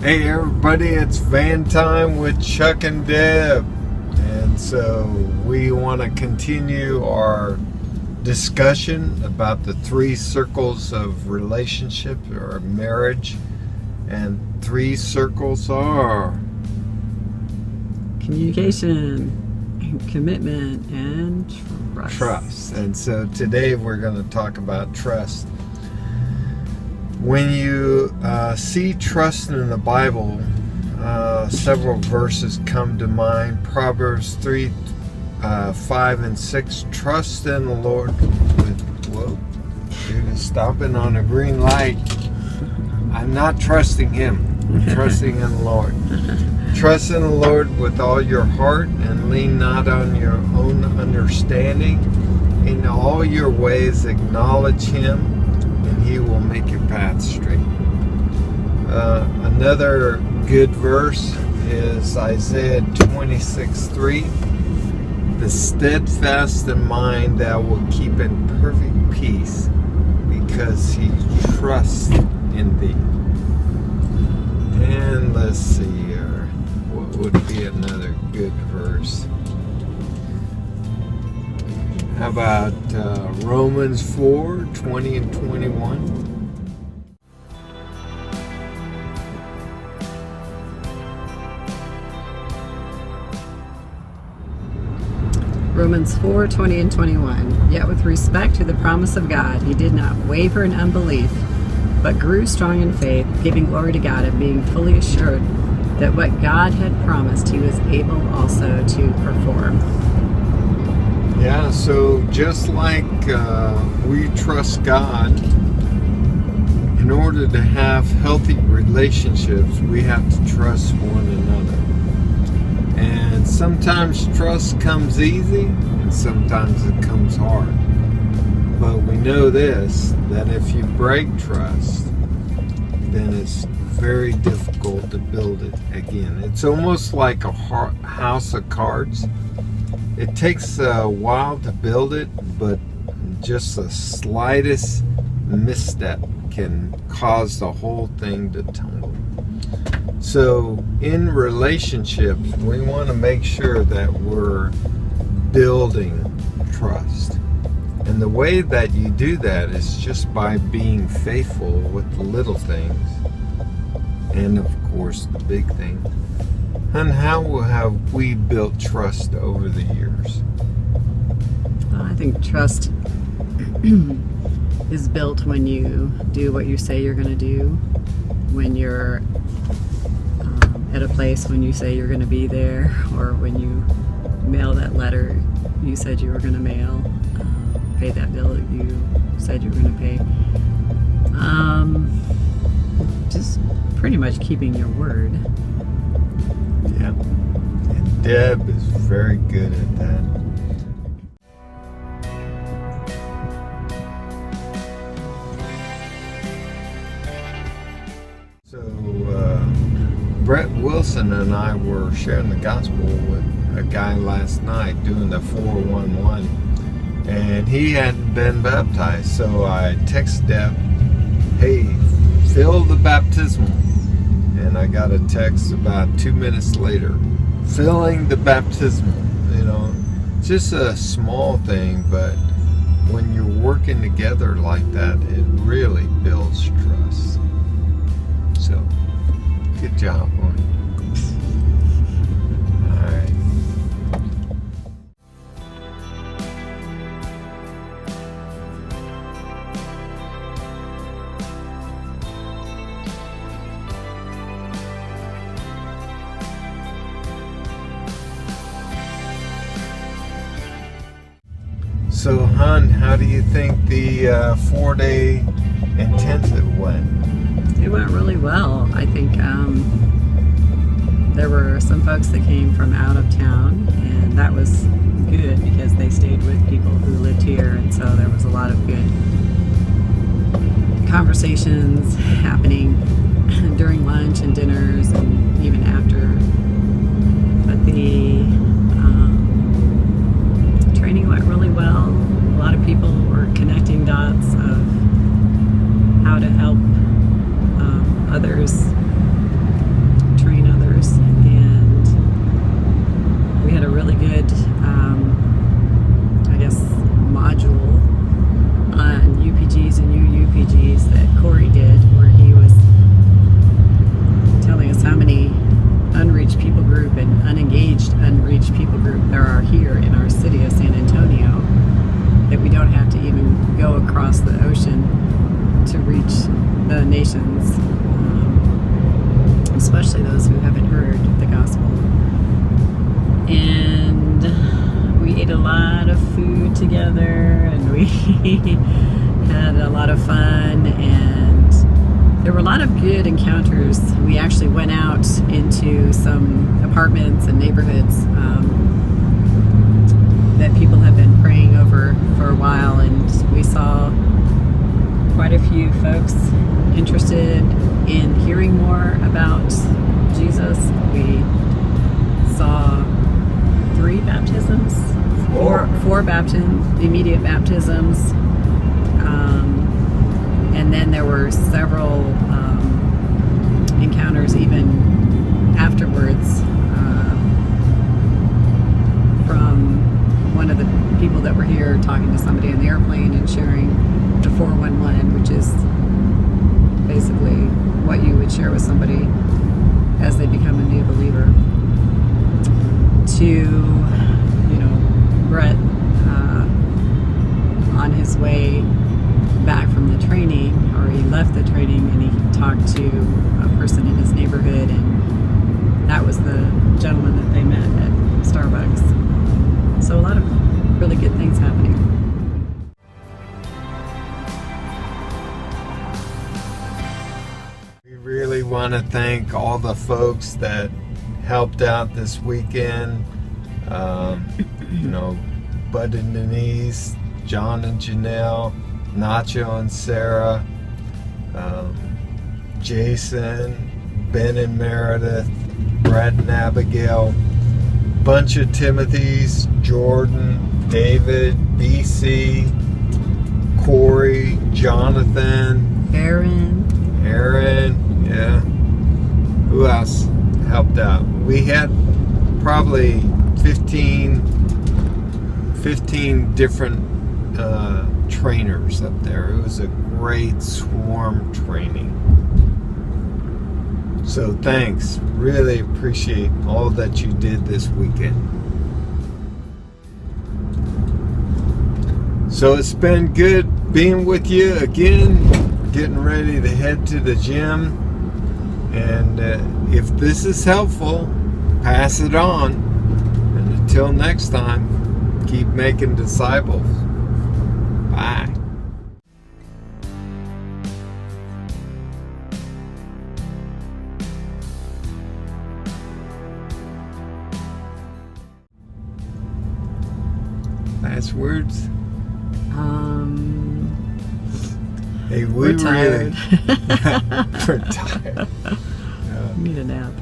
Hey everybody, it's Van Time with Chuck and Deb. And so we want to continue our discussion about the 3 circles of relationship or marriage. And 3 circles are communication, commitment, and trust. And so today we're going to talk about trust. When you see trust in the Bible, several verses come to mind. Proverbs 3, 5, and 6. Trust in the Lord whoa, dude is stopping on a green light. I'm not trusting him. I'm trusting in the Lord. Trust in the Lord with all your heart and lean not on your own understanding. In all your ways acknowledge him, and he will make your path straight. Another good verse is Isaiah 26:3. The steadfast in mind thou will keep in perfect peace, because he trusts in thee. And let's see here. What would be another good verse? How about Romans 4, 20 and 21? Romans 4, 20 and 21. Yet with respect to the promise of God, he did not waver in unbelief, but grew strong in faith, giving glory to God and being fully assured that what God had promised he was able also to perform. Yeah, so just like we trust God, in order to have healthy relationships, we have to trust one another. And sometimes trust comes easy, and sometimes it comes hard. But we know this, that if you break trust, then it's very difficult to build it again. It's almost like a house of cards. It takes a while to build it, but just the slightest misstep can cause the whole thing to tumble. So in relationships, we want to make sure that we're building trust. And the way that you do that is just by being faithful with the little things and, of course, the big things. And how have we built trust over the years? I think trust is built when you do what you say you're going to do, when you're at a place when you say you're going to be there, or when you mail that letter you said you were going to mail, pay that bill that you said you were going to pay. Just pretty much keeping your word. Yeah, and Deb is very good at that. So, Brett Wilson and I were sharing the gospel with a guy last night doing the 411, and he hadn't been baptized. So I texted Deb, hey, fill the baptismal. And I got a text about 2 minutes later, filling the baptismal. You know, just a small thing, but when you're working together like that, it really builds trust. So, good job on it. All right. So, hon, how do you think the 4-day intensive went? It went really well. I think there were some folks that came from out of town, and that was good because they stayed with people who lived here, and so there was a lot of good conversations happening during lunch and dinners and even after. But the training went really well. A lot of people were connecting dots of how to help others go across the ocean to reach the nations, especially those who haven't heard the gospel. And we ate a lot of food together, and we had a lot of fun, and there were a lot of good encounters. We actually went out into some apartments and neighborhoods that people have been praying over for a while, and we saw quite a few folks interested in hearing more about Jesus. We saw 3 baptisms, four baptisms, immediate baptisms, and then there were several encounters even afterwards from one of the people that were here talking to somebody in the airplane and sharing the 411, which is basically what you would share with somebody as they become a new believer. To, Brett on his way back from the training, or he left the training and he talked to a person in his neighborhood, and that was the gentleman that they met at Starbucks. So a lot of really good things happening. We really want to thank all the folks that helped out this weekend. Bud and Denise, John and Janelle, Nacho and Sarah, Jason, Ben and Meredith, Brad and Abigail, bunch of Timothys, Jordan, David, BC, Corey, Jonathan, Aaron, yeah. Who else helped out? We had probably 15 different trainers up there. It was a great swarm training. So thanks. Really appreciate all that you did this weekend. So it's been good being with you again. Getting ready to head to the gym. And if this is helpful, pass it on. And until next time, keep making disciples. Bye. Last words? Hey, we're tired. We're tired. Need a nap.